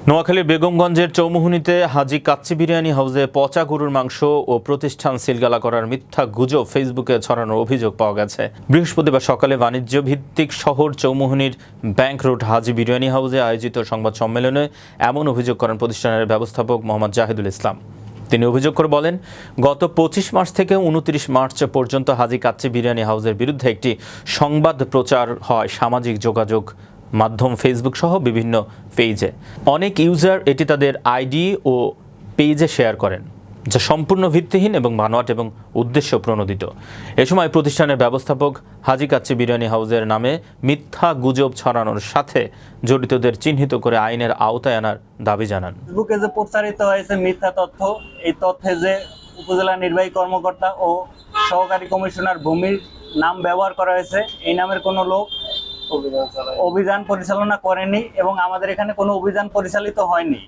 নোয়াখালীর বেগমগঞ্জের চৌমুহনীতে হাজী কাচ্চি বিরিয়ানি হাউসে পচা গরুর মাংস ও প্রতিষ্ঠান সিলগালা করার মিথ্যা গুজব ফেসবুকে ছড়ানোর অভিযোগ পাওয়া গেছে। বৃহস্পতিবার সকালে বাণিজ্য ভিত্তিক শহর চৌমুহনীর ব্যাংক রোড হাজী বিরিয়ানি হাউসে আয়োজিত সংবাদ সম্মেলনে এমন অভিযোগ করেন প্রতিষ্ঠানের ব্যবস্থাপক মোহাম্মদ জাহিদুল ইসলাম। তিনি অভিযোগ করে বলেন, গত 25 মার্চ থেকে 29 মার্চ পর্যন্ত হাজী কাচ্চি বিরিয়ানি হাউসের বিরুদ্ধে একটি সংবাদ প্রচার হয় সামাজিক যোগাযোগ মাধ্যম ফেসবুক সহ বিভিন্ন পেজে। অনেক ইউজার এটি তাদের আইডি ও পেজে শেয়ার করেন, যা সম্পূর্ণ ভিত্তিহীন এবং বানোয়াট এবং উদ্দেশ্য প্রণোদিত। এ সময় প্রতিষ্ঠানের ব্যবস্থাপক হাজী কাচ্চি বিরিয়ানি হাউসের নামে মিথ্যা গুজব ছড়ানোর সাথে জড়িতদের চিহ্নিত করে আইনের আওতায় আনার দাবি জানান। ফেসবুকে যে প্রচারিত হয়েছে মিথ্যা তথ্য, এই তথ্যে যে উপজেলা নির্বাহী কর্মকর্তা ও সহকারী কমিশনার ভূমির নাম ব্যবহার করা হয়েছে, এই নামের কোনো লোক অভিযান পরিচালনা করেনি এবং আমাদের এখানে কোনো অভিযান পরিচালিত হয়নি।